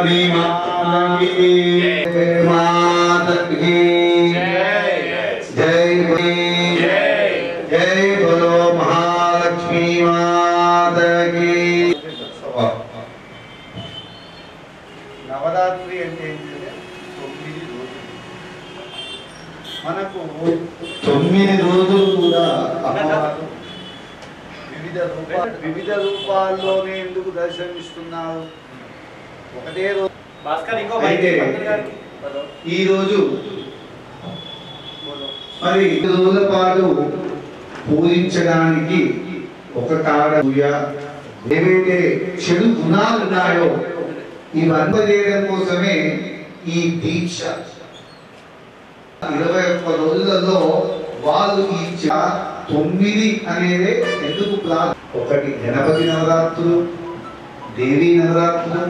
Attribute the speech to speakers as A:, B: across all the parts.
A: महालक्ष्मी माता की जय जय बोलो महालक्ष्मी माता की।
B: నవరాత్రి అంటే ఏంటంటే 9 రోజులు. మనకు
A: 9 రోజులు కూడా
B: అమ్మవారు వివిధ రూపాల్లోనే ఎందుకు దర్శనమిస్తున్నారు? ఒకటే రోజు
A: ఈ రోజు మరి 2 రోజుల పాటు పూజించడానికి ఒక కారణం ఏవైతే చెడు గుణాలు ఉన్నాయో ఇవన్నీ చేయడం కోసమే ఈ దీక్ష 21 రోజులలో వాళ్ళు ఈ 9 అనేది ఎందుకు ఒకటి గణపతి నవరాత్రులు, దేవీ నవరాత్రులు,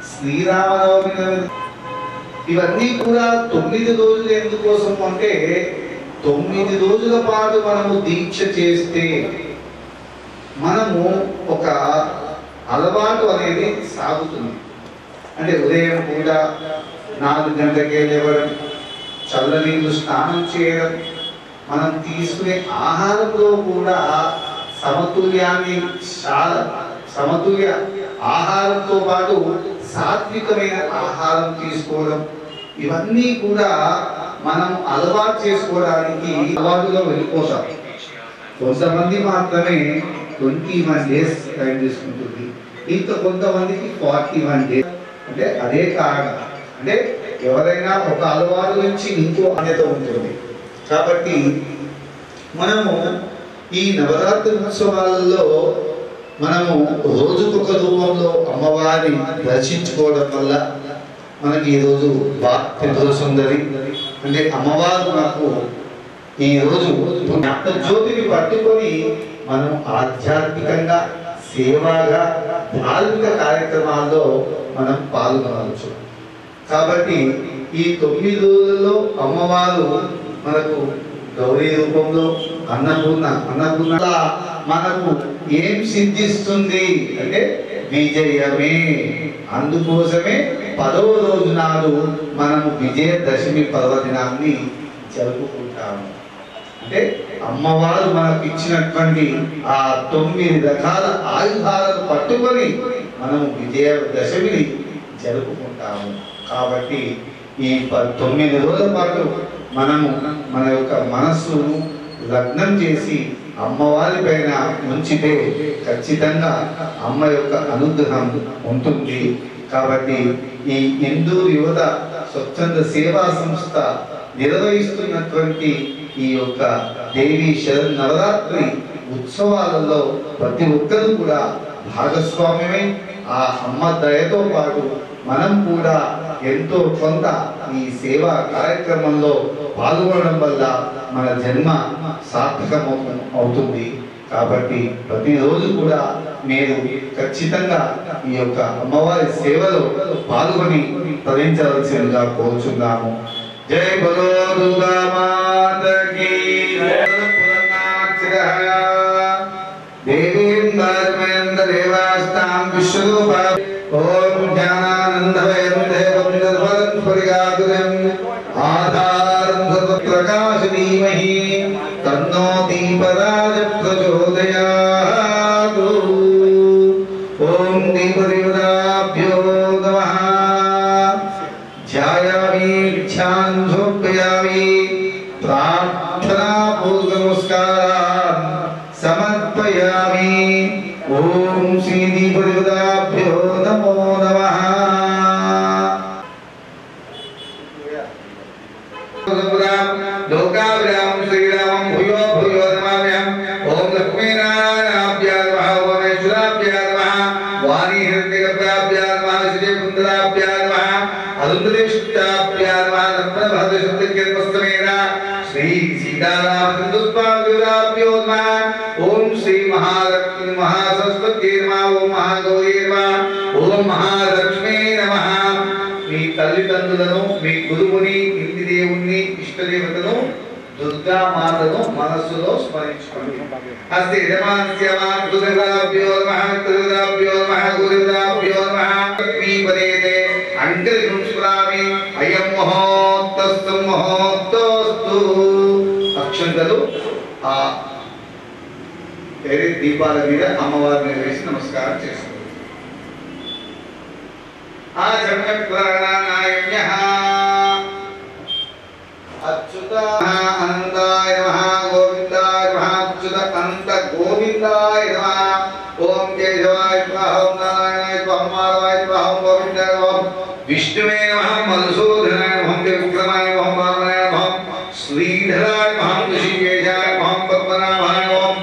A: శ్రీరామనవమి, ఇవన్నీ కూడా 9 రోజులు ఎందుకోసం అంటే 9 రోజుల పాటు మనము దీక్ష చేస్తే మనము ఒక అలవాటు అనేది సాగుతుంది. అంటే ఉదయం కూడా 4 గంటలకే లేవడం, చల్లనీళ్ళు స్నానం చేయడం, మనం తీసుకునే ఆహారంలో కూడా సమతుల్య ఆహారంతో పాటు సాత్వికమైన ఆహారం తీసుకోవడం, ఇవన్నీ కూడా మనం అలవాటు చేసుకోవడానికి అలవాటులో వెళ్ళిపోతాం. కొంతమంది మాత్రమే 21 days టైం తీసుకుంటుంది, ఇంకా కొంతమందికి 41 days. అంటే అదే కారణం. అంటే ఎవరైనా ఒక అలవాటు నుంచి ఇంకో అన్యత ఉంటుంది. కాబట్టి మనము ఈ నవరాత్రి ఉత్సవాలలో మనము రోజుకొక రూపంలో అమ్మవారిని దర్శించుకోవడం వల్ల మనకి ఈరోజు త్రిపుర సుందరి అంటే అమ్మవారు మనకు ఈరోజు జ్యోతిని పట్టుకొని మనం ఆధ్యాత్మికంగా సేవగా ధార్మిక కార్యక్రమాల్లో మనం పాల్గొనవచ్చు. కాబట్టి ఈ 9 రోజుల్లో అమ్మవారు మనకు గౌరీ రూపంలో అన్నపూర్ణ మనకు ఏం సిద్ధిస్తుంది అంటే విజయమే. అందుకోసమే 10వ రోజు నాడు మనము విజయదశమి పర్వదినాన్ని జరుపుకుంటాము. అంటే అమ్మవారు మనకు ఇచ్చినటువంటి ఆ 9 రకాల ఆయుధాలను పట్టుకొని మనము విజయదశమిని జరుపుకుంటాము. కాబట్టి ఈ 9 రోజుల పాటు మనము మన యొక్క మనస్సును లగ్నం చేసి అమ్మవారి పైన ఉంచితే ఖచ్చితంగా అమ్మ యొక్క అనుగ్రహం ఉంటుంది. కాబట్టి ఈ హిందూ యువత స్వచ్ఛంద సేవా సంస్థ నిర్వహిస్తున్నటువంటి ఈ యొక్క దేవి శరన్నవరాత్రి ఉత్సవాలలో ప్రతి ఒక్కరూ కూడా భాగస్వామ్యమై ఆ అమ్మ దయతో పాటు మనం కూడా ఎంతో కొంత ఈ సేవా కార్యక్రమంలో పాల్గొనడం వల్ల మన జన్మ సార్థకం అవుతుంది. కాబట్టి ప్రతిరోజు కూడా మీరు ఖచ్చితంగా ఈ యొక్క అమ్మవారి సేవలో పాల్గొని తరించవలసిందిగా కోరుచున్నాము. జై బలో దుర్గా మాతా కీ దేవాస్తాం విశ్వరూప ఓం జ్ఞానానందమయం దేవం నిర్మలం పరిగాతురం ఆధారం సర్వప్రకాశనీమహి తన్నో దీపరాజ ప్రచోదయాత్. ఓం దీపదేవతాభ్యో నమః. ధ్యాయామి ధ్యానం సమర్పయామి. ప్రార్థనా పూర్వక నమస్కారాన్ సమర్పయామి. ఓం శ్రీ దీపదేవతాభ్యో నమో నమః. లోకాభిరామం శ్రీరామం భూయో భూయో నమామ్యహం. ఓం లక్ష్మీనారాయణాభ్యాయ నమః. ఓమేశ్వరాభ్యాయ నమః. వాణీ హిరణ్యగర్భాభ్యాయ నమః. శ్రీకుందరాభ్యాయ నమః. అరుంధతిష్టాభ్యాయ నమః. నర్మదభద్రశబ్దకీర్తస్తమేన శ్రీ సీతారామచంద్రస్వామిభ్యో నమః. ఓం శ్రీ మహాలక్ష్మీ మహాసరస్వత్యై నమః. ఓం మహాగౌరీ నమః. ఓం మహాలక్ష్మీ నమః. మీ తల్లిదండ్రులను, మీ గురువుని, ఇంటి దేవుణ్ణి, ఇష్టదేవతను దుర్గా మాతను మనస్సులో స్మరించుకోండి. అస్తి యజమానస్య మాతృదేవతాభ్యో నమః, పితృదేవతాభ్యో నమః, గురుదేవతాభ్యో నమః. లక్ష్మీపదేతే అంగళికం స్మరామి. అయం ముహూర్తస్తు ముహూర్తోస్తు. అక్షంతలు ఆ దీపాల మీద అమ్మవారి మీద వేసి నమస్కారం చేస్తారు. ఆచరణాయమ్యః అచ్యుతాయ అనంతాయ నమః, గోవిందాయ నమః, అచ్యుత అనంత గోవిందాయ నమః. ఓం కేశవాయ స్వాహ, ఓం నారాయణాయ స్వాహ, మాధవాయ స్వాహ, ఓం గోవిందాయ నమః, విష్ణువే నమః, మధుసూదనాయ నమః, విక్రమాయ నమః, వామనాయ నమః, శ్రీధరాయ నమః, ఋషికేశాయ నమః, పద్మనాభాయ నమః,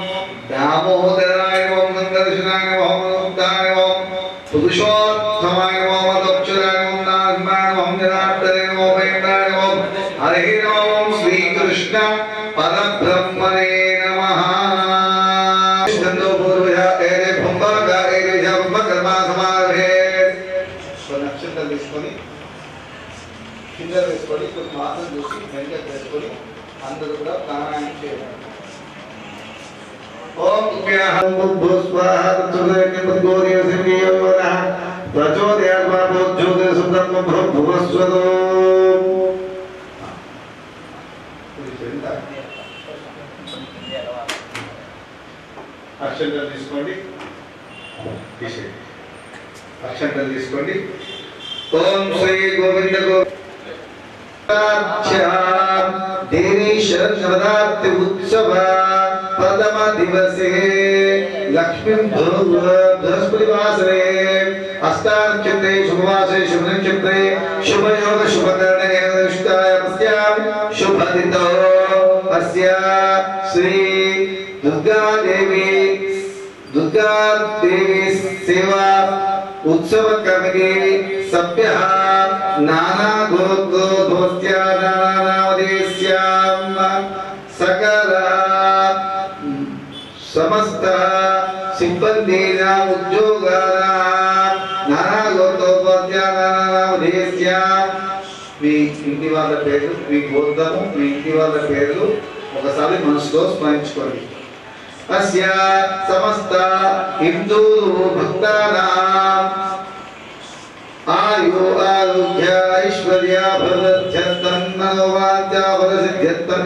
A: దామోదరాయ నమః, గంగదర్శనాయ నమః, ముక్తాయ నమః, పురుషోత్తమాయ నమః, మధుక్షరాయ నమః, నారాయణాయ నమః, జనార్దనాయ నమః, వేంద్రాయ నమః. హరి ఓం శ్రీకృష్ణ పరబ్రహ్మణే నమః. ఛందో పూర్వజ ఏదే భంభాగ ఏదే జంభ కర్మ సమారభే. నక్షత్రం తీసుకొని కింద వేసుకొని కొన్ని మాత్రం చూసి వెంటనే వేసుకొని అందరూ కూడా ప్రాణాయామం చేయాలి. ఓం భూభ్యాహం భూస్వాహ తత్సవితుర్వరేణ్యం భర్గో దేవస్య ప్రచోదయాత్ జ్యోతిర్సుందరం భూభువస్వదో. అక్షంతలు తీసుకోండి, అక్షంతలు తీసుకోండి. ఓం శ్రీ గోవింద దేవి శరన్నవరాత్రి ఉత్సవ ప్రథమ దివసే లక్ష్మీ బృహస్పతి వాసరే అష్టానక్షత్రే శుభవాసరే శుభనక్షత్రే శుభయోగ శుభకరణే శుభదితో అస్య శ్రీ దుర్గా దేవి సేవా उत्सव कमिटी सभ्य नाना गोत्रोद्भवस्य नानानामदेश्यां सकल समस्त सिब्बंदीना उद्योगाना नाना गोत्रोद्भवस्य नानानामदेश्यां మీ ఇంటి వాళ్ళ పేర్లు మీకు బోధము మీ ఇంటి వాళ్ళ పేర్లు ఒకసారి మనసులో స్మరించుకోండి. అస్య సమస్త హిందూ భక్తానాం ఆయు ఆరోగ్య ఐశ్వర్య ప్రవృద్ధ్యర్థం మనోవాంఛ ఫలసిద్ధ్యర్థం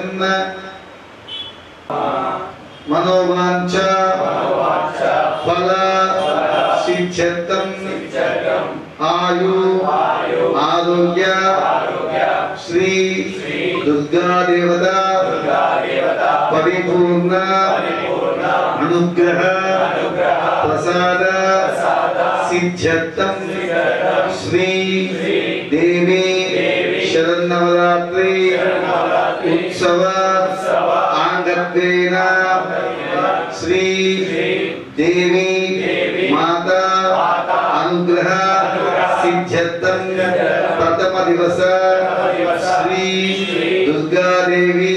A: మనోవాంఛ ఫల సిద్ధ్యర్థం ఆయు ఆరోగ్య శ్రీ దుర్గా దేవత పరిపూర్ణ అనుగ్రహ ప్రసాద సిద్ధ్యర్థం శ్రీ దేవి శరన్నవరాత్రి ఉత్సవ ఆంగత్వేన శ్రీ దేవి మాతా అనుగ్రహ సిద్ధ్యర్థం ప్రథమ దివస శ్రీ దుర్గాదేవి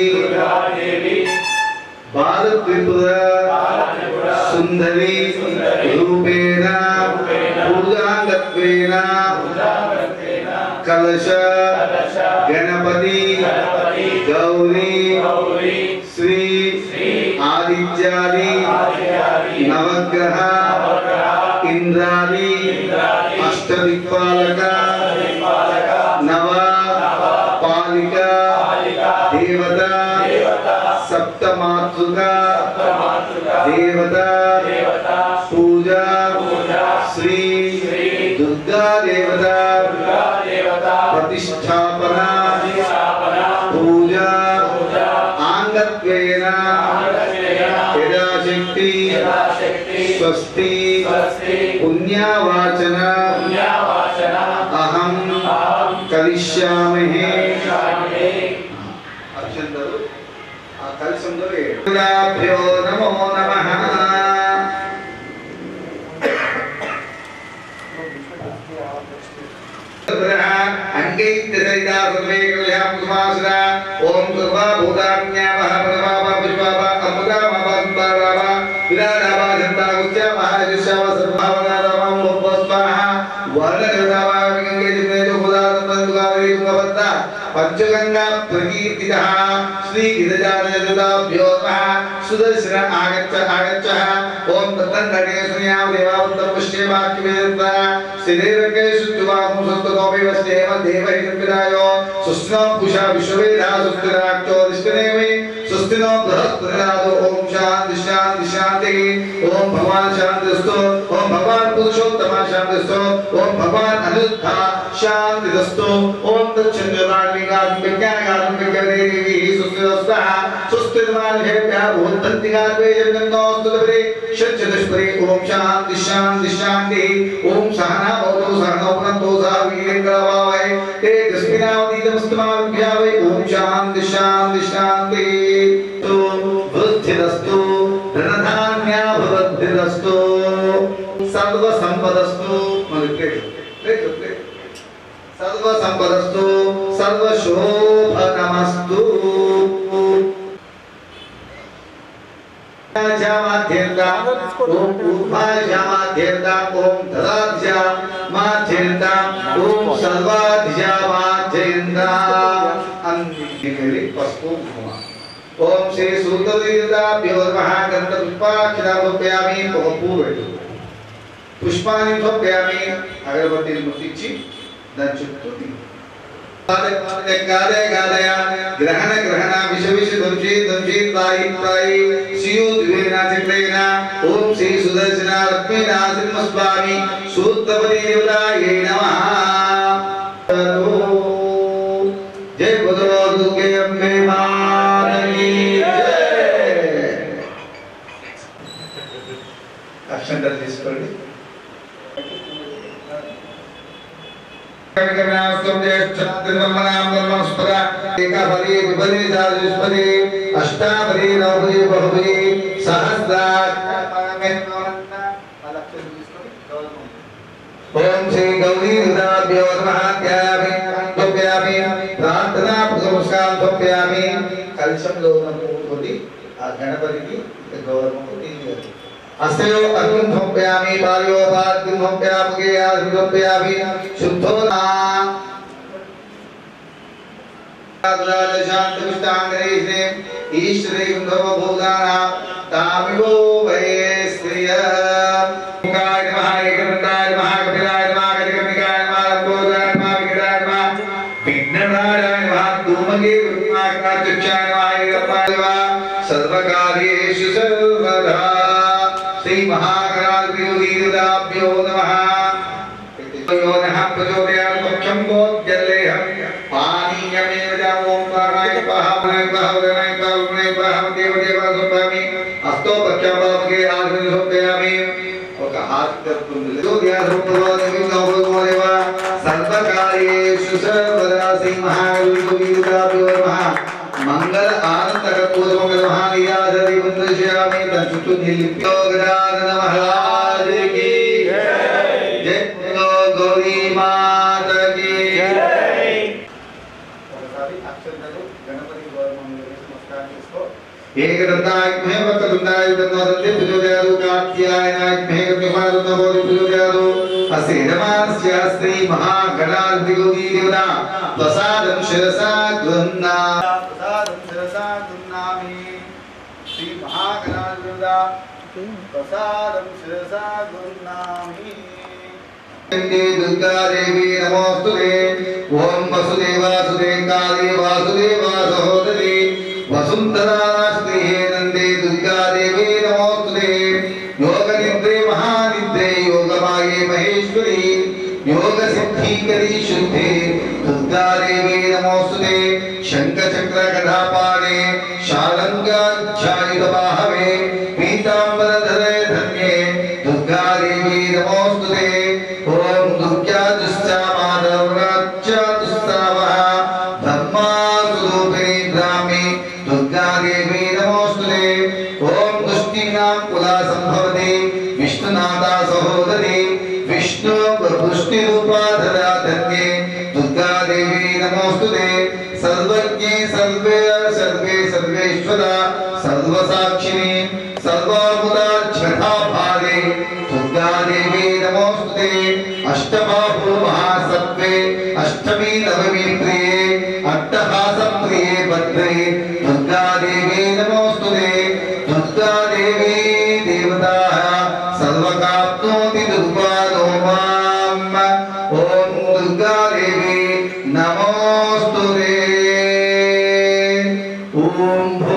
A: బాల త్రిపుర సుందరి రూపేణ పూజాంగత్వేన కలశ గణపతి గౌరీ శ్రీ ఆదిత్యాది నవగ్రహ ఇంద్రాది అష్టదిక్పాలక నవ పాలిక దేవత సప్తమాతృక దేవత పూజ శ్రీ దుర్గా దేవత ప్రతిష్టాపన పూజ ఆంగత్వేన యథాశక్తి స్వస్తి పుణ్యవాచన అహం కరిష్యామి. అక్షంతలు ఆ కలిసందరూ నమో నమః. అంగైత్యసరితా సర్వే కళ్యాణ కుమాసురా. ఓం కృపా భూతాన్యా మహాప్రభావ పుష్పావ అమృతామపంపరావ విరాడావ జంతాగుత్య మహాయుష్యావ సర్వావనారామం లోపస్వాహ వర్ణకృతావ విగంగే జిగ్నేజో భూతాత్మ దుగావే తుంగభద్ర पंचगंगा प्रकीर्तितः श्री गिरिजानयजुताभ्यो नमः सुदर्शन आगच्छ आगच्छ ओम तत्तन्नगे सुन्याम देवावन्तं पुष्यवाक्यवेदता श्रीदेवके शुद्धवामु सत्तनोपि वस्तेव देवहितपिदायो सुस्नो पुषा विश्ववेदा सुस्तिराक्तो दिष्टनेमि सुस्तिनो बृहस्पतिरादो ओम शांति शांति शांति ओम भगवान शांतिस्तु ओम भगवान पुरुषोत्तम शांतिस्तु ओम भगवान अनिरुद्धा शांतिस्तु ओम तच्चन्द्रमार्मिकात्मिकात्मिकदेवी सुस्तिरस्तः सुस्तिर्मार्गेभ्यः भूतन्तिकात्वे जगन्नोस्तुतपरे षट्चतुष्परे ओम शांति शांति शांति ओम सहना भवतु सहनौ पुनन्तु सह वीर्यङ्करवावहै तेजस्विनावतीतमस्तमाविद्यावै ओम शांति शांति शांति तो बुद्धिरस्तु धनधान्याभिवृद्धिरस्तु सर्वसम्पदस्तु सर्वसम्पदस्तु सर्वशोभनमस्तु जामाध्येर्दा ओम उपाजामाध्येर्दा ओम ददाध्यामाध्येर्दा ओम सर्वाध्यामाध्येर्दा अन्निकेलि पस्तु भूमा ओम श्री सूत्रदीर्घाभ्यो नमः गन्धपुष्पाक्षराभ्यामि पूर्वयतु पुष्पानि थोप्यामि अगरबत्ती मुट्टिंచి దాని చుట్టూ गादे गादया ग्रहण ग्रहण विष विष ध्वंसी ध्वंसी त्रायी त्रायी सियु द्विवेना चित्रेण ओम श्री सुदर्शन लक्ष्मी नासिंहस्वामी सूत्रपति देवताये नमः जय बोलो दुर्गे अम्बे मातकी जय अक्षंतल తీసుకోండి कर्णास्तम ज्येष्ठत्रिमनाम धर्मस्पदा एकाफली विपदी दाजुष्पदी अष्टाफली नवफली बहुफली ओम श्री गौरी हृदाभ्यो नमः ध्यायामि ध्यायामि प्रार्थना नमस्कार ध्यायामि कलशंలో ఉన్నటువంటి ఆ గణపతికి గౌరవము తీయాలి अस्तयो अर्घ्यं समर्पयामि पार्यो पाद्यं समर्पयामि आर्घ्यं समर्पयामि शुद्धो शांतविष्टांगरेशे ईश्वरे सर्वभूतानां तामिवो वै स्त्रिय ओंकार नमः एकदन्ताय नमः कपिलाय नमः गजकर्णिकाय नमः लंबोदराय नमः विकटाय नमः विघ्नहराय नमः धूमकेतुर्नमः कार्तिकाय नमः सर्वकार्येषु सर्वदा श्री महागणाधिपतिभ्यो नमः यो नः प्रचोदयात् पक्षं गोद्यल्लेहं पानीयमेव च ओम प्राणाय पहामनाय पहावनाय पहावनाय पहाम देवदेवा समर्पयामि अस्तो पक्षाभागे आग्रह समर्पयामि ఒక ఆత్మత్వములు యోగ్యాసంపదాని నవోదేవ సర్వకార్యేషు సర్వదా శ్రీ మహాగణాధిపతిభ్యో నమః मंगल आनंद पूर्व मंगल महानियादि वंदश्यामि तंचुतु निलिप्योगदान महाराज की जय जय गौरी माता की जय ఒకసారి అక్షంతలు గణపతి గౌరవములకు నమస్కారం చేసుకో ఏకదంతాయ మహేవకదంతాయ దంతాయ ప్రచోదయాదు కాత్యాయనాయ మహేకృపాదంత బోధి ప్రచోదయాదు అసేనమాస్య శ్రీ మహాగణాధిపతి దేవతా ప్రసాదం శిరసా గృహ్ణా श्री महागणाधिपति प्रसादं शिरसा गुरुनामि दुर्गा देवी नमोस्तुते ओम वसुदेवासुते काली वासुदेवा सहोदरी वसुंधरा श्रीहे नंदे दुर्गा देवी नमोस्तुते योग निद्रे महानिद्रे योगमाये महेश्वरी योग सिद्धीकरी शुद्धे दुर्गा देवी नमोस्तुते शंख चक्र गदापाणे शालंगाध्यायुधबाहवे पीतांबरधरे धन्ये दुर्गा देवी नमोस्तुते ओम दुर्गा दुस्सा माधवराज्या दुस्सावः धर्मास्वरूपिणी ब्राह्मी दुर्गा देवी नमोस्तुते ओम दुष्टिनां कुला संभवति विष्णुनाथा सहोदरी विष्णु पुष्टिरूपा धरा धन्ये दुर्गा देवी नमोस्तुते सर्वज्ञे सर्वे सर्वे सर्वेश्वरा सर्वसाक्षिणी सर्वभूता छठाभागे दुर्गा देवी नमोस्तुते अष्टबाहु महासत्त्वे अष्टमी नवमी प्रिये भद्रे दुर्गा देवी नमोस्तुते दुर्गा देवी देवता सर्वकाप्नोति दुर्गादो माम् ओम दुर्गा देवी नमोस्तुते ओम भू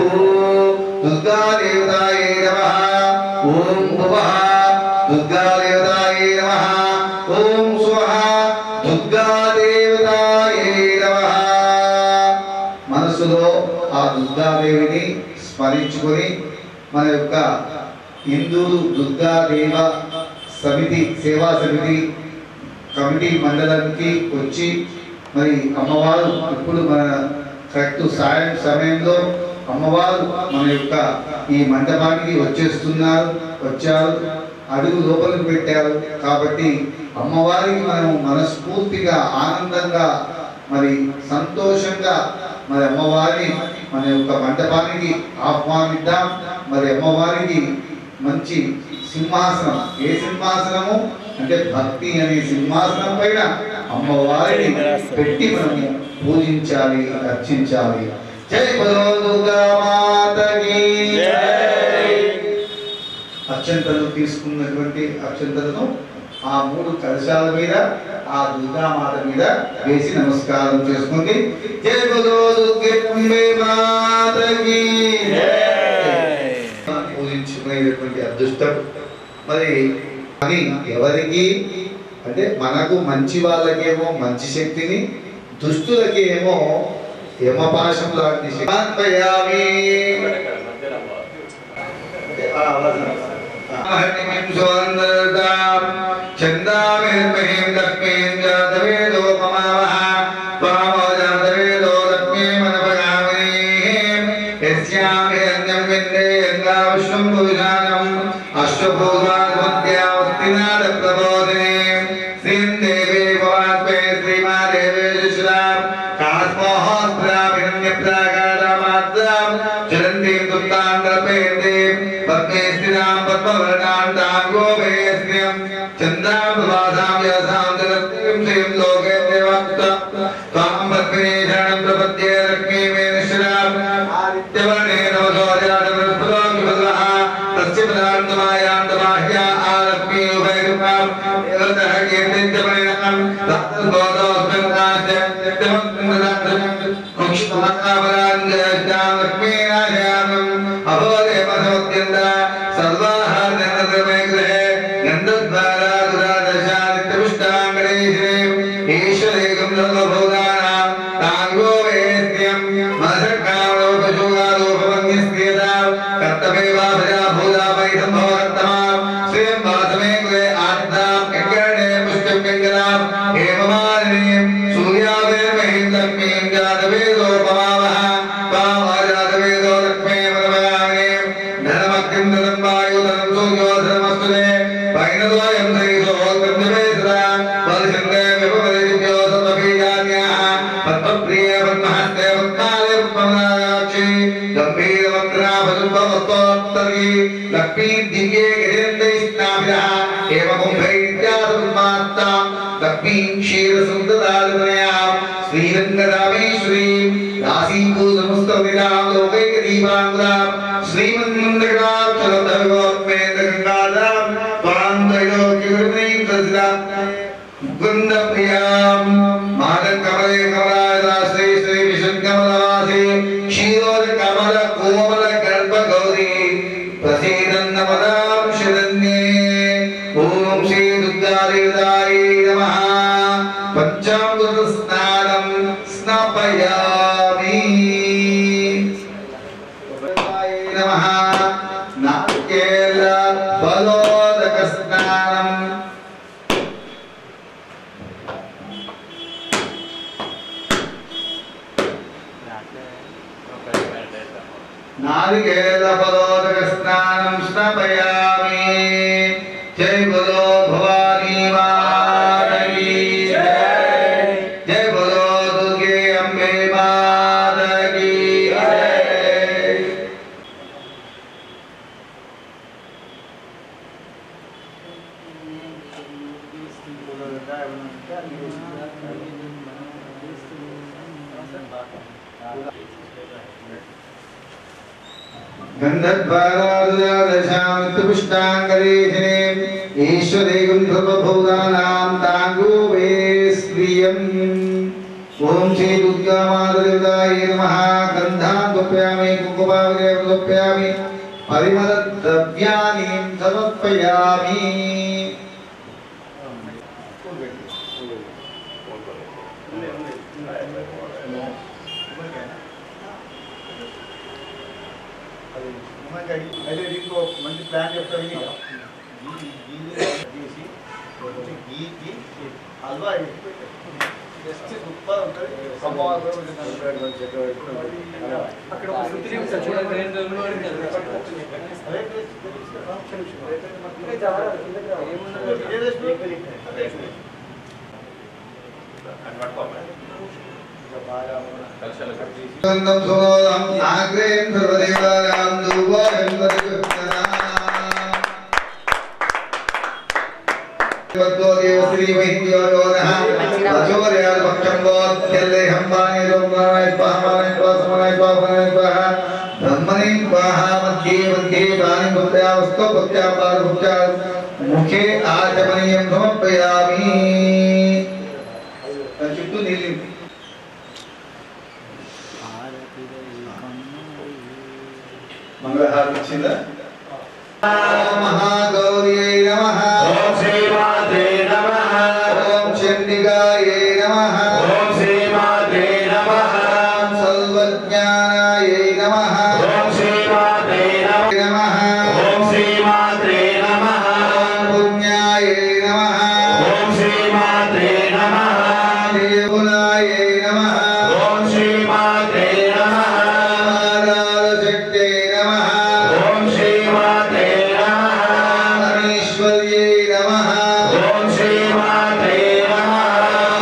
A: दुर्गा देवताय नमः ओम भुवः दुर्गा देवताय नमः ओम स्वः दुर्गा देवताय नमः మనసులో ఆ దుర్గాదేవిని స్మరించుకొని మన యొక్క హిందూరు దుర్గాదేవ సమితి సేవా సమితి కమిటీ మండలానికి వచ్చి మరి అమ్మవారు ఇప్పుడు మన కరెక్ట్ సమయంలో అమ్మవారు మన యొక్క ఈ మండపానికి వచ్చారు అడుగు లోపలికి పెట్టారు కాబట్టి అమ్మవారికి మనం మనస్ఫూర్తిగా ఆనందంగా మరి సంతోషంగా మరి అమ్మవారిని మన యొక్క మండపానికి ఆహ్వానిద్దాం మరి అమ్మవారికి మంచి సింహాసనం ఏ సింహాసనము అంటే భక్తి అనే సింహాసనం పైన అమ్మవారిని పెట్టి మనము పూజించాలి అర్చించాలి జై బలో దుర్గా మాతకి అక్షంతలు తీసుకున్నటువంటి అక్షంతలను ఆ మూడు కలశాల మీద ఆ దుర్గామాత మీద వేసి నమస్కారం చేసుకోండి జై బలో దుర్గే మాతకి పూజించుకునేటువంటి అదృష్టం మరి అని ఎవరికి అంటే మనకు మంచి వాళ్ళకేమో మంచి శక్తిని దుష్టులకి ఏమో యమపాశం లాంటి శక్తి చందామేర్మహీం లక్ష్మీం జాతవేదో మమావః త్వామో జాతవేదో లక్ష్మీం అనపగామీం యస్యామిరణ్యం విందే యంగావిశ్వం భూషాణం అశ్వభూషాద్వత్యావత్తినాద ప్రబోధినే శ్రీం దేవీ భవాత్మే శ్రీమాదేవే శుశ్రాం కాస్మోహస్త్రాభిరణ్యప్రాకారమాత్రాం చరంతీం దుప్తాండ్రపేందీం పద్మే స్థిరాం పద్మవర్ణాంతాం గోవేస్త్రియం చంద్రాం ప్రవాసాం యసాం జలత్రిం శ్రీం లోకే దేవత్త త్వాం పద్మినీ శరణం ప్రపద్యే లక్ష్మీ మే నిశ్చరాం ఆదిత్యవర్ణే నవసోజాతమృత్పదం విభద్రః తస్య పదార్థమాయాంతమాహ్యా ఆలక్ష్మీ ఉభయరుపాం ఏవతః కీర్తించమణినం తత్తోదోస్మిన్ రాజ్యం ముక్షితమకాపరాంజాం లక్ష్మీ రాజానం అభోదేవ సమత్యంత సర్వాహార్ణమే గృహే గంధద్వారా దురాదశానిత్యపుష్టాంగణేశ్వరే ఈశ్వరేకం సర్వభూతానాం తాంగో వేద్యం మసకాలోపజోగాలోపమన్యస్త్రియతాం కర్తమేవాభజా భూతాపై సంభవత్తమాం శ్రీం వాసమే గృహే ఆర్ద్రాం యజ్ఞే పుష్టిం పింగళాం హేమమాలినీం సూర్యావేర్మహీం లక్ష్మీం జాతవేదో పమావః పామాజాతవేదో లక్ష్మీ మనమగామీం ధనమగ్నిం ధనం వాయు ధనం సూర్యో ధనమస్తుతే వైనదోయం శ్రీసోత్కర్జమేశ్వరా వదశందే విపమదిభ్యో సర్వబీజాన్యాః పద్మప్రియ పద్మహస్తే పద్మాలయ పద్మనాక్షి గంభీరవక్రాభజుంభవస్తోత్తరీ లక్ష్మీ దివ్యే గజేంద్రైస్నాభిరః ఏవ కుంభైర్యాసన్మాత్తాం లక్ష్మీం క్షీరసుందరాలునయాం శ్రీరంగరామేశ్వరీం రాశీభూతముస్తవిరాం లోకైకదీపాంగురాం శ్రీమన్మందగాక్షరధర్వోత్మేంద్రగంగాధరాం త్వాం త్రైలోక్యగురుమీం తస్రాం ముకుందప్రియాం మాదకమలే కమలాయదాశ్రీ శ్రీ విశుద్ధకమలవాసి క్షీరోదకమల కోమల గర్భగౌరీ ప్రసీదన్నమదాం శరణ్యే ఓం శ్రీ దుర్గాదేవతాయై నమః పంచామృత స్నానం స్నాపయామి నమః నారికేల బలోదక స్నానం నారికేల బలోదక స్నానం స్నాపయామి జై బలో భవానీ మాతకి జై బలో దుర్గే అంబే మాతకి
B: జై
A: गन्धद्वारादशामित्पुष्टाङ्गलेशने ईश्वरेगं सर्वभूतानां ताङ्गो वे स्त्रियम् ओम श्री दुर्गा मातृदेवतायै नमः गन्धां समर्पयामि कुङ्कुमावलें समर्पयामि परिमलद्रव्याणि समर्पयामि
B: అదే దీంట్లో మంచి ప్లాన్ చెప్తాను చేసి గీకి హల్వా జస్ట్ సూపర్ ఉంటుంది అక్కడ
A: न्दं सुगोदं आग्रें सर्वदेवानां दुर्वाहं वदुक्तना वद्दो देव श्री वैद्यो योनः अजोर्याल भक्षं बोध्यल्ले हम्बाने रोमाय पामाय पासमाय पामाय पाह ब्रह्मणे पाह मध्ये मध्ये बाणि भक्त्या वस्तो भक्त्या पार भक्त्या मुखे आचमनीयं समर्पयामि చుట్టూ నీళ్ళు मंगलहारति इच्छिंदा महागौर्यै नमः
C: ओम श्रीमाते नमः
A: ओम चंडिकायै नमः
C: ओम श्रीमाते नमः
A: सर्वज्ञानायै नमः
C: ओम श्रीमाते
A: नमः
C: ओम श्रीमाते नमः
A: पुण्यायै नमः
C: ओम श्रीमाते नमः
A: देवुलायै नमः
C: ओम श्रीमाते नमः
A: आधारशक्त्यै नमः
C: ओम श्रीमाते नमः
A: अनीश्वर्यै नमः
C: ओम श्रीमाते नमः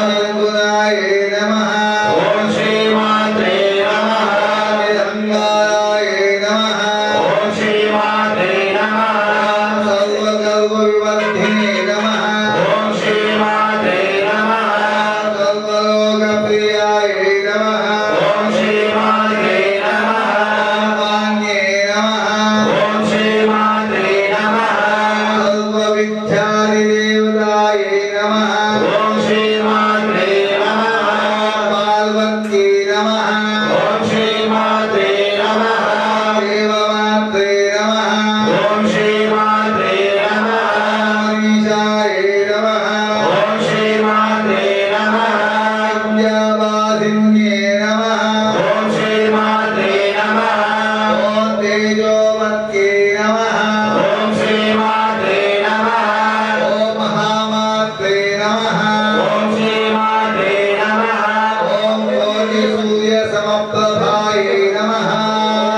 A: निर्गुणायै नमः
C: ओम श्रीमाते नमः
A: निरङ्गायै नमः
C: ओम श्रीमाते नमः
A: सर्वकर्मविवर्धिने नमः
C: ओम श्रीमाते नमः
A: सर्वलोकप्रियायै नमः
C: ओम श्रीमाते नमः
A: मान्ये नमः
C: ओम श्रीमाते नमः
A: सर्वविद्यादिदेवतायै नमः
C: ओम श्रीमाते नमः
A: पार्वत्यै नमः
C: ओम श्रीमाते नमः
A: देवमात्रे नमः
C: ओम श्रीमाते नमः
A: मनीषायै नमः
C: ओम श्रीमाते नमः
A: विद्यावासिन्ये नमः
C: ओम श्रीमाते नमः
A: ॐ तेजोमत्ये नमः
C: ओम श्रीमाते नमः
A: ॐ महामात्रे नमः
C: ओम श्रीमाते नमः
A: ॐ योगिसूर्यसमप्रभायै नमः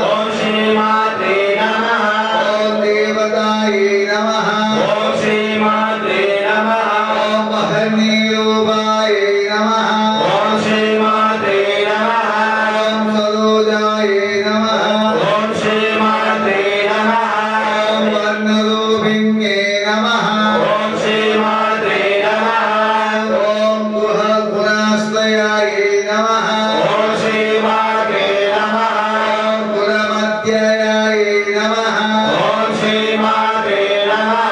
C: ओम श्रीमाते नमः
A: ॐ देवतायै नमः
C: ओम श्रीमाते नमः
A: ॐ महनीरूपायै नमः
C: ओम श्रीमाते नमः
A: ॐ सरोजायै नमः
C: ओम श्रीमाते नमः
A: ॐ वर्णरूपिण्ये नमः
C: ओम श्रीमाते नमः
A: ॐ गुहगुणाश्रयायै नमः
C: ओम श्रीमाते नमः
A: ॐ गुणमध्ययायै नमः
C: ओम श्रीमाते नमः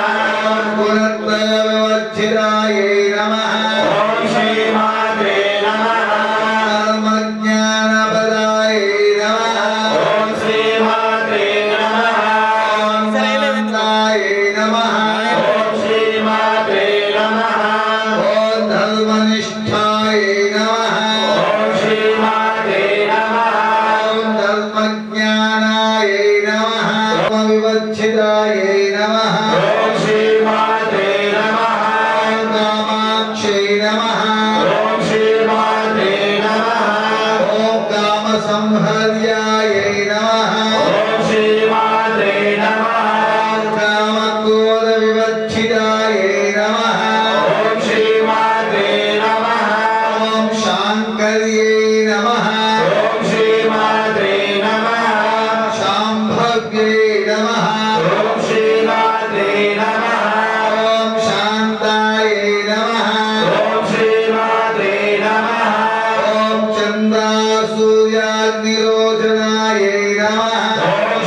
A: ॐ गुणत्रयविवर्जितायै नमः
C: ओम श्रीमाते नमः
A: धर्मज्ञानपदायै नमः
C: ओम श्रीमाते नमः
A: ॐ ज्ञानायै नमः
C: ओम श्रीमाते नमः
A: ॐ धर्मनिष्ठायै नमः
C: ओम श्रीमाते नमः
A: ॐ धर्मज्ञानायै नमः धर्मविवर्जितायै नमः
C: ओम श्रीमाते नमः
A: ॐ कामाक्षै नमः
C: ओम श्रीमाते नमः
A: ॐ कामसंहर्यायै नमः
C: ओम श्रीमाते नमः
A: कामक्रोधविवर्जितायै नमः
C: ओम श्रीमाते नमः
A: ॐ शाङ्कर्यै नमः
C: ओम श्रीमाते नमः
A: शाम्भव्यै नमः
C: ओम श्रीमाते नमः
A: ॐ शान्तायै नमः
C: ओम श्रीमाते नमः
A: ॐ चन्द्रासूर्याग्निरोचनायै नमः
C: ओम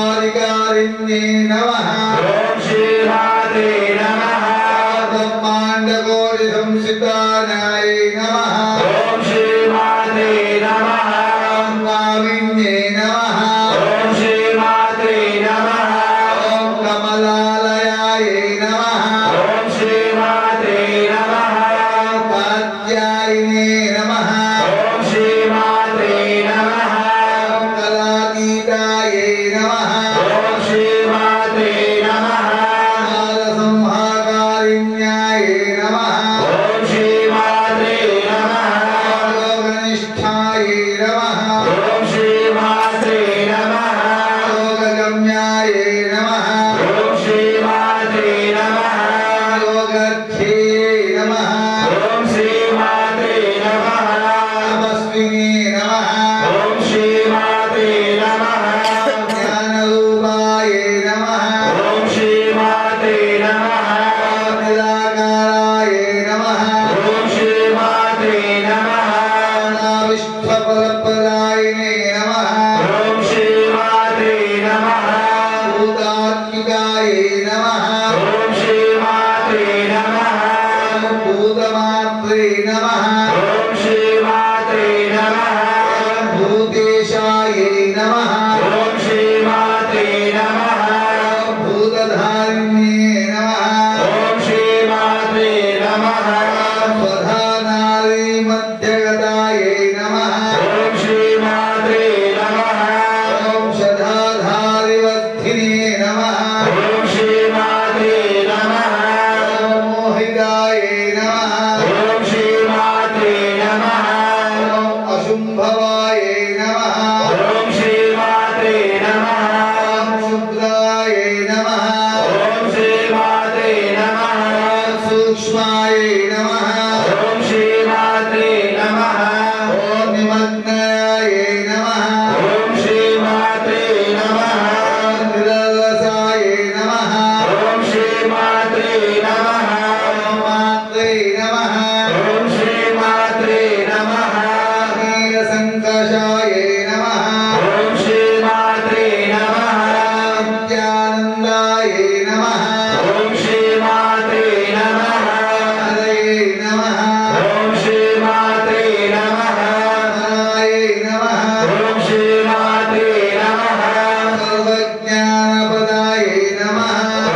A: ब्रह्माधिकारिण्ये नमः
C: ओम श्री मात्रे नमः
A: ब्रह्मांडकोटि संसितानाय नमः
C: ओम श्री मात्रे नमः
A: स्वामिन्ये नमः
C: ओम श्री मात्रे नमः
A: ओम कमलालयाय नमः
C: ओम श्री मात्रे नमः
A: कात्यायिने नमः
C: ओम श्री मात्रे नमः
A: ओम कलातीताय नमः
C: ओम श्री मात्रे नमः
A: कालसंहाकारिण्याय नमः
C: ओम श्री मात्रे नमः
A: योगनिष्ठाय नमः
C: ओम श्री मात्रे नमः
A: योगगम्याय नमः
C: ओम श्री मात्रे नमः
A: योगर्थे नमः
C: ओम श्री मात्रे नमः
A: तपस्विने नमः
C: ओम श्री मात्रे नमः
A: ज्ञानरूपाय नमः
C: ओम श्री मात्रे नमः
A: निराकाराय नमः
C: ओम श्री मात्रे नमः
A: विष्ठफलप्रदायिने नमः
C: ओम श्री मात्रे नमः
A: भूतात्मिकाय नमः
C: ओम श्री मात्रे नमः
A: भूतमात्रे नमः
C: ओम श्री मात्रे नमः
A: भूतेशाय नमः
C: ओम श्री मात्रे नमः
A: भूतधारिण्ये नमः
C: ओम श्री मात्रे नमः
A: स्वधानादि मध्यगताय नमः
C: ओम श्री मात्रे नमः
A: ओम शधाधारिवर्धिने नमः
C: ओम श्री मात्रे नमः
A: ओम मोहिताय नमः
C: ओम श्री मात्रे नमः
A: ओम अशुंभवाय नमः
C: ओम श्री मात्रे नमः
A: ओम शुद्राय नमः
C: ओम श्री मात्रे नमः
A: सूक्ष्माय नमः
C: ओम श्री मात्रे नमः
A: ओम निमग्नाय नमः
C: ओम श्री मात्रे नमः
A: निरलसाय नमः
C: ओम श्री मात्रे नमः
A: मात्रे नमः
C: ओम श्री मात्रे नमः
A: नीलसङ्कषाय नमः
C: ओम श्री मात्रे नमः
A: नित्यानन्दाय नमः
C: ओम श्री मात्रे नमः
A: हरये नमः
C: ओम श्री मात्रे नमः
A: हराय नमः
C: ओम श्री मात्रे नमः
A: सर्वज्ञानपदाय नमः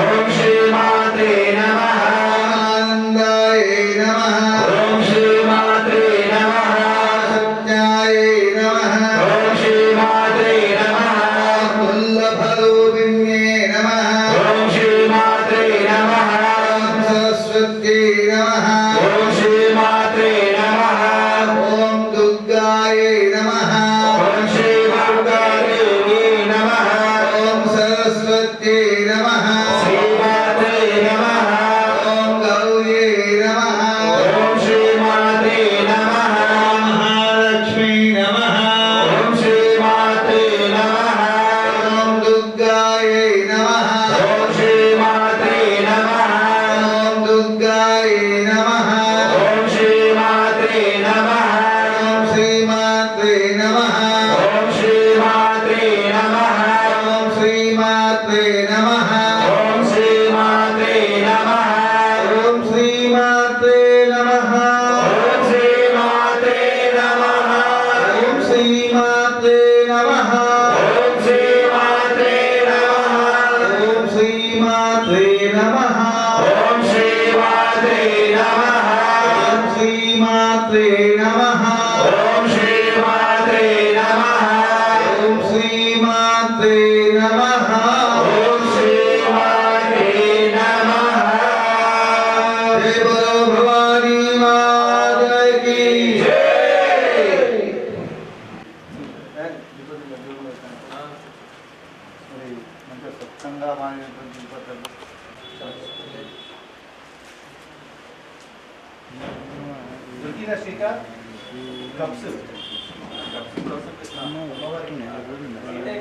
C: ओम श्री मात्रे नमः
A: आनन्दाय नमः
C: ओम श्री मात्रे नमः
A: सत्याय नमः
C: ओम श्री मात्रे नमः
A: वल्लभरूपिण्ये नमः
C: ओम श्री मात्रे नमः
A: सरस्वत्यै नमः
C: ओम श्री मात्रे नमः
A: ॐ दुर्गाय नमः
C: ओम श्री दुर्गादेवी नमः
A: ॐ सरस्वत्यै नमः
C: श्री मात्रे नमः
A: ॐ गौर्यै नमः
C: ओम श्री मात्रे नमः
A: महालक्ष्मी नमः
C: ओम श्री मात्रे नमः
A: ॐ दुर्गाय नमः
C: ओम श्री मात्रे नमः
A: ॐ दुर्गाय नमः
C: ओम श्री मात्रे नमः
A: ॐ श्रीमात्रे नमः
C: ओम श्री मात्रे नमः
A: ॐ श्रीमात्रे नमः
C: ओम श्री मात्रे नमः
A: ॐ श्रीमात्रे नमः
C: ओम श्री मात्रे नमः
A: ॐ श्रीमात्रे नमः
C: ओम श्री मात्रे नमः
A: ॐ श्रीमात्रे नमः
C: ओम श्री मात्रे नमः
A: ॐ श्रीमात्रे नमः
C: ओम श्री मात्रे नमः
A: ॐ श्रीमात्रे नमः
C: ओम श्री मात्रे नमः
A: जय बोलो भवानी माता की
B: మరి మంచిగా స్వచ్ఛంగా మానేటువంటి పద్ధతులు దొరికిన శ్రీక కప్స్
C: త్రిపుర సుందరి త్రిపుర సుందరి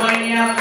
C: मैया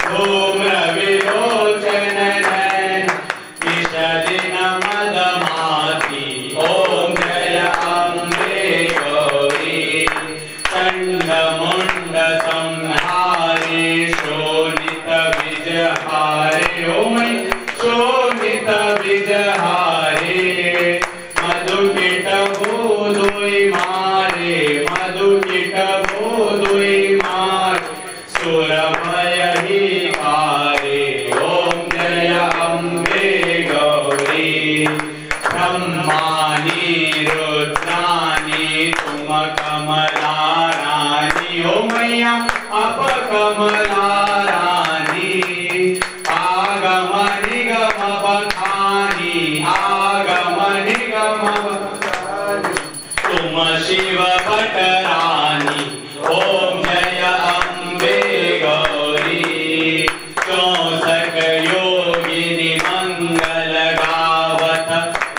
D: धूम्र विलोचन नयन विषदिन मदमाती ओम जय अम्बे गौरी चंड मुंड संहारे शोणित विजहारे ओम शोणित विजहारे मधुकिट भूदुई मारे मधुकिट भूदुई मारे सुरभय ही कारे ओम जय अम्बे गौरी ब्रह्मानी रुद्रानी तुम कमला रानी ओ मैया अप कमला रानी आगम निगम बखानी आगम निगम बखानी तुम शिव भटरानी ओम जय अम्बे गौरी 64 योगिनी मंगल गावत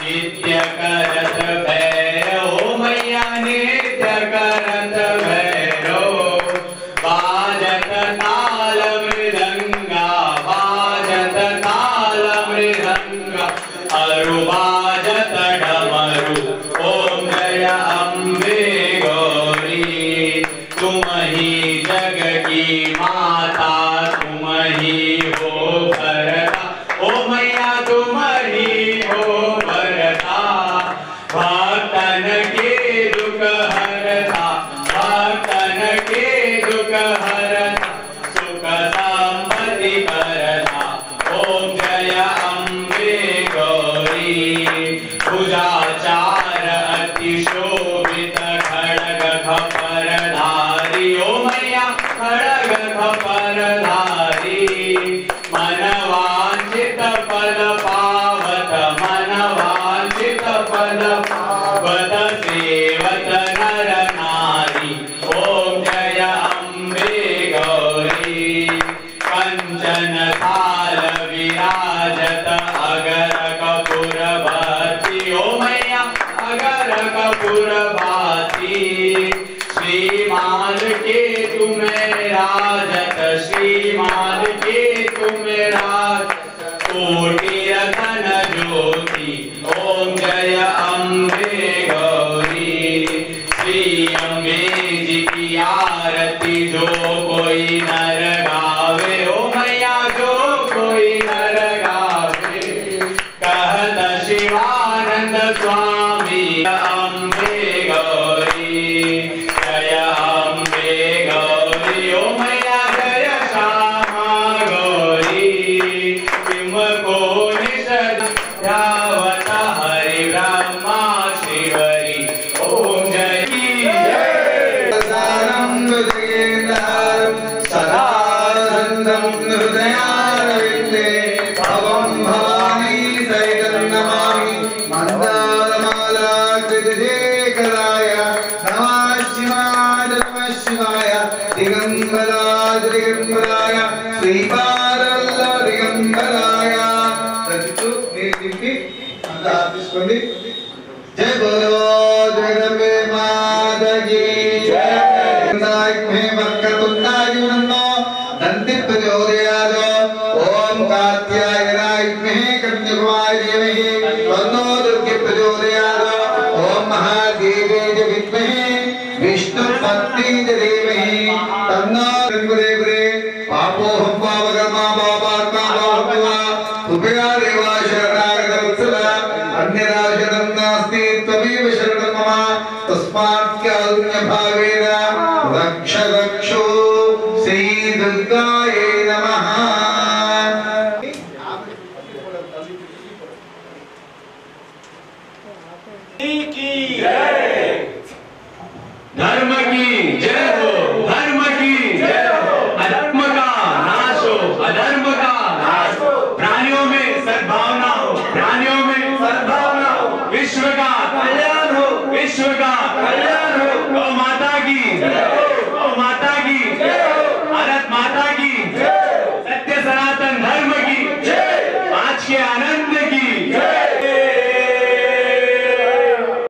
D: नित्य करत भैरव मैया नित्य करत भैरव बाजत ताल मृदंगा अरु बाजत डमरू ओम जय अम्बे गौरी तुम ही जग की माता तुम ही हो भरता ओ मैया तुम ही हो भरता भक्तन के दुख हरता भक्तन के दुख हरता सुख संपत्ति करता ओम जय अम्बे गौरी भुजाचार अति शोभित खड़ग खपरधारी ओ मैया खड़ग खपरधारी मन वांछित फल पावत मन वांछित फल पावत सेवत नर नारी ओम जय अम्बे गौरी कंचन थाल विराजत अगर कपूर भाती ओ मैया अगर कपूर भाती श्रीमान के तुम्हें राजत श्रीमान के तुम्हें राज कोटि रतन ज्योति ओम जय अम्बे गौरी श्री अम्बे जी की आरती जो कोई नर गावे ओ मैया जो कोई नर गावे कहत शिवानंद स्वामी अम्बे गौरी जय अम्बे गौरी ओ मैया जय श्यामा गौरी तुमको निषद ध्यावत हरि ब्रह्मा शिवरी ओम जय की
A: सदा सन्दं हृदयारविन्दे भवं भवानी सहितं नमामि मन्दारमालाकृतिशेखराय नमः शिवाय दिगम्बराय दिगम्बराय श्रीपादवल्लभ दिगम्बराय तत्तु निर्दिक्ति अंदा తీసుకోండి जय बोलो जगदम्बे माता की जय में वक्रतुण्डायुनन्नो दन्ति प्रचोदयात् ओम कात्यायनाय में कन्याकुमारी देवी तन्नो दुर्गे प्रचोदयात् ओम महादेवी च विद्महे विष्णुपत्नी च धीमहि तन्नो गुरे पापोहं पावकर्मा पापात्मा पावकर्मा कृपया देवा शरणागत वत्सला अन्यदा शरणं नास्ति त्वमेव शरणं मम तस्मात् कारुण्यभावेन रक्ष रक्षो श्री दुर्गायै नमः
D: धर्म की जय हो धर्म की जय हो अधर्म का नाश हो अधर्म का नाश हो प्राणियों में सद्भावना हो प्राणियों में सद्भावना हो विश्व का कल्याण हो विश्व का कल्याण हो गौ माता की